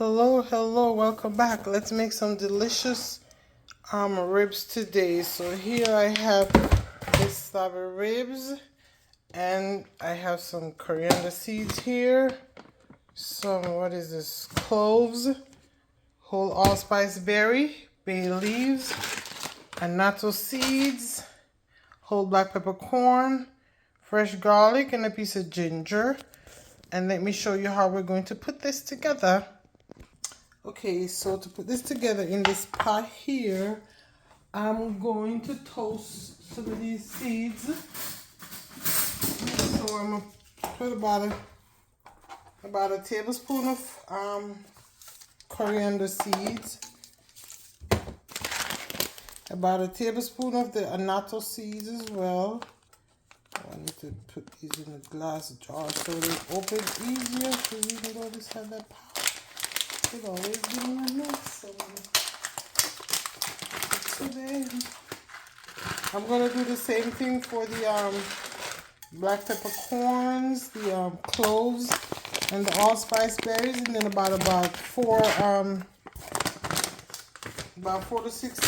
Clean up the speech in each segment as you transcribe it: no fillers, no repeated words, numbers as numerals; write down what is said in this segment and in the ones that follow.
Hello, welcome back. Let's make some delicious ribs today. So here I have this slab of ribs and I have some coriander seeds here. Some, what is this? Cloves, whole allspice berry, bay leaves, annatto seeds, whole black peppercorn, fresh garlic, and a piece of ginger. And let me show you how we're going to put this together. Okay, so to put this together in this pot here, I'm going to toast some of these seeds. So I'm going to put about a tablespoon of coriander seeds, about a tablespoon of the annatto seeds as well. I need to put these in a glass jar so they open easier, because even though this has that power, it always give me a mess. So then I'm gonna do the same thing for the black peppercorns, the cloves, and the allspice berries, and then about 4 to 6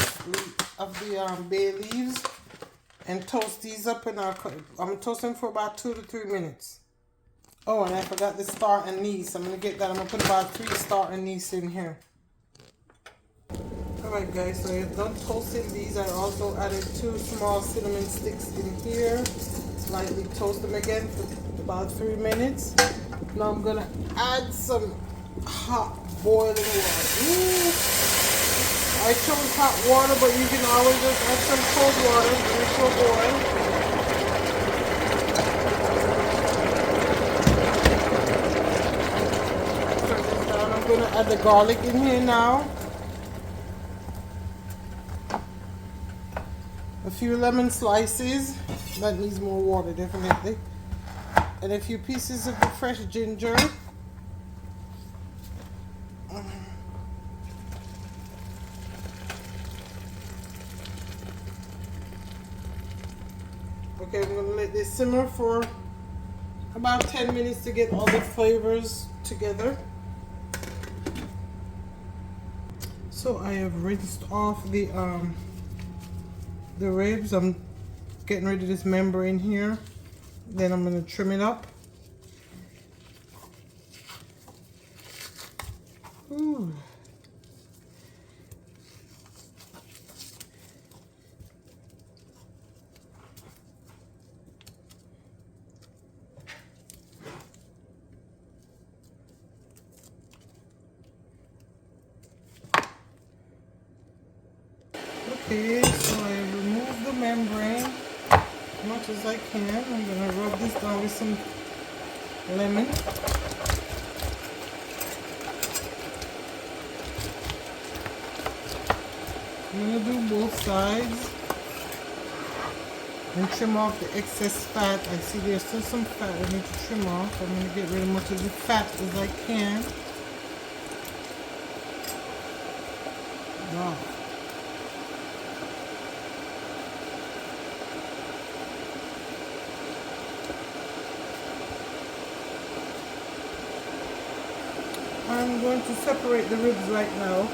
of the bay leaves, and toast these up. And I'm gonna toast them for about 2 to 3 minutes. Oh, and I forgot the star anise. I'm going to get that. I'm going to put about 3 star anise in here. Alright guys, so I've done toasting these. I also added 2 small cinnamon sticks in here. Lightly toast them again for about 3 minutes. Now I'm going to add some hot boiling water. Ooh. I chose hot water, but you can always just add some cold water when it's so boil. I'm going to add the garlic in here now. A few lemon slices. That needs more water, definitely. And a few pieces of the fresh ginger. Okay, I'm going to let this simmer for about 10 minutes to get all the flavors together. So I have rinsed off the ribs. I'm getting rid of this membrane here. Then I'm going to trim it up. Ooh. Okay, so I remove the membrane as much as I can. I'm going to rub this down with some lemon. I'm going to do both sides and trim off the excess fat. I see there's still some fat I need to trim off. I'm going to get rid of as much of the fat as I can. Wow. I'm going to separate the ribs right now.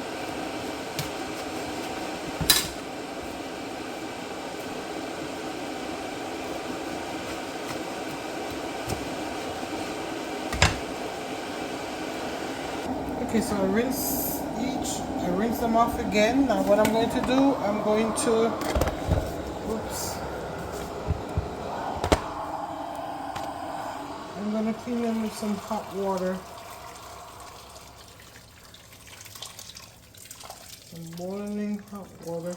Okay, so I rinse them off again. Now what I'm going to do, I'm going to clean them with some hot water. Some boiling hot water.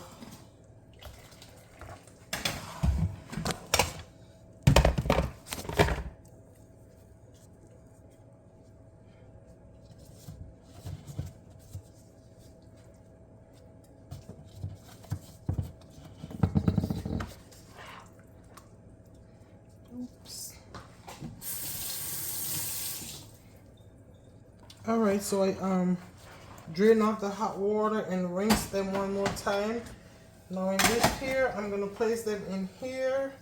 Oops. Alright, so I drain off the hot water and rinse them one more time. Now in this here, I'm going to place them in here.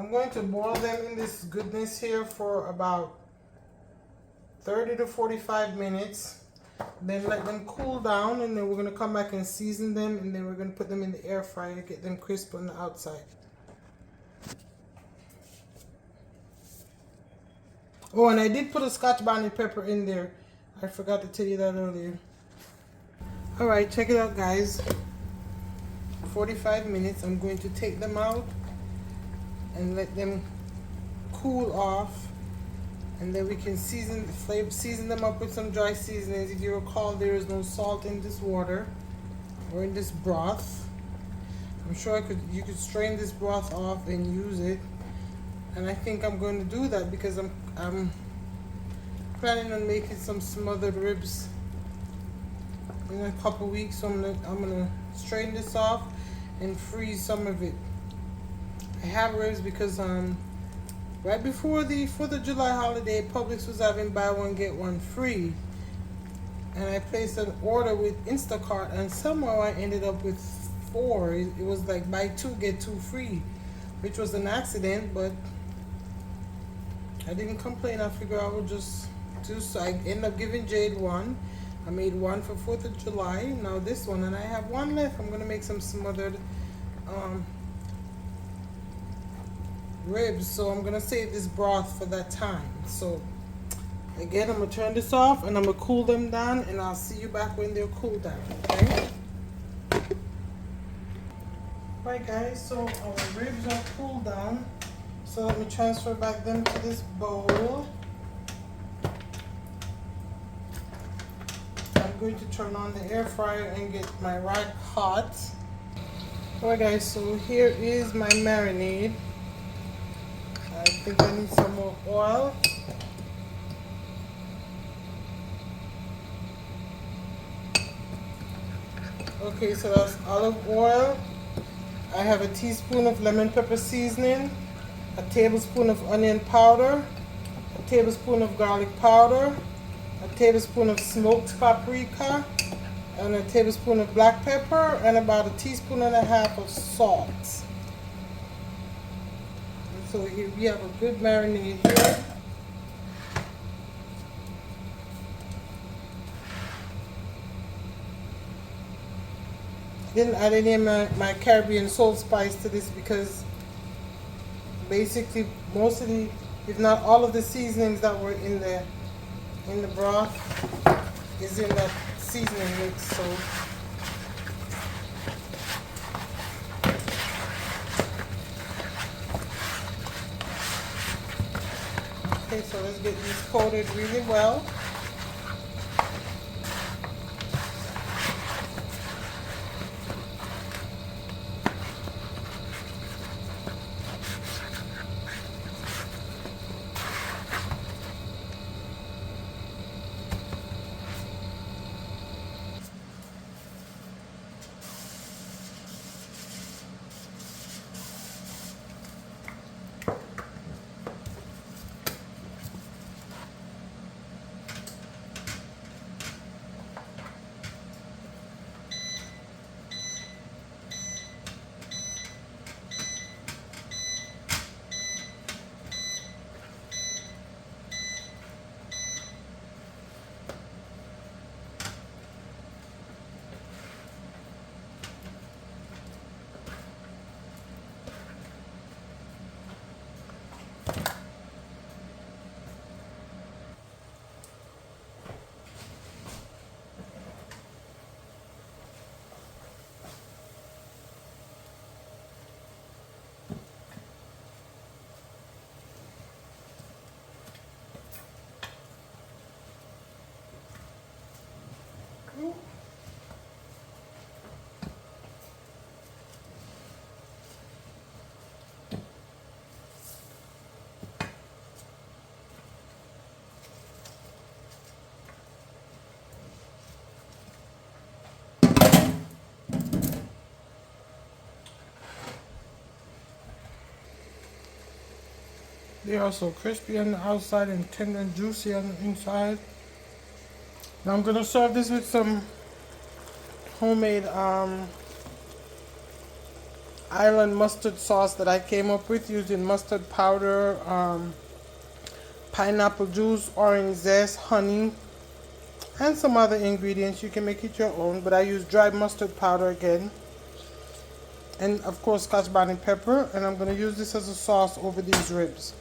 I'm going to boil them in this goodness here for about 30 to 45 minutes. Then let them cool down, and then we're going to come back and season them, and then we're going to put them in the air fryer to get them crisp on the outside. Oh, and I did put a Scotch bonnet pepper in there. I forgot to tell you that earlier. Alright, check it out, guys. 45 minutes. I'm going to take them out and let them cool off, and then we can season them up with some dry seasonings. If you recall, there is no salt in this water or in this broth. I'm sure you could strain this broth off and use it, and I think I'm going to do that because I'm planning on making some smothered ribs in a couple weeks. So I'm gonna strain this off and freeze some of it. I have ribs because right before the 4th of July holiday, Publix was having buy one get one free, and I placed an order with Instacart, and somehow I ended up with 4. It was like buy 2 get 2 free, which was an accident, but I didn't complain. I figured I would just do so. I ended up giving Jade one. I made one for 4th of July. Now this one, and I have one left. I'm gonna make some smothered ribs, so I'm gonna save this broth for that time. So again, I'm gonna turn this off and I'm gonna cool them down, and I'll see you back when they're cooled down. Okay. Right, guys, so our ribs are cooled down, so let me transfer back them to this bowl. I'm going to turn on the air fryer and get my rack hot. Alright, guys, so here is my marinade. I think I need some more oil. Okay, so that's olive oil. I have a teaspoon of lemon pepper seasoning, a tablespoon of onion powder, a tablespoon of garlic powder, a tablespoon of smoked paprika, and a tablespoon of black pepper, and about a teaspoon and a half of salt. And so here we have a good marinade here. Didn't add any of my Caribbean salt spice to this because basically most of the, if not all of the seasonings that were in the broth is in that seasoning mix. So okay, so let's get these coated really well. They are so crispy on the outside and tender and juicy on the inside. Now I'm gonna serve this with some homemade island mustard sauce that I came up with using mustard powder, pineapple juice, orange zest, honey, and some other ingredients. You can make it your own, but I use dried mustard powder again. And of course, scotch bonnet pepper. And I'm going to use this as a sauce over these ribs.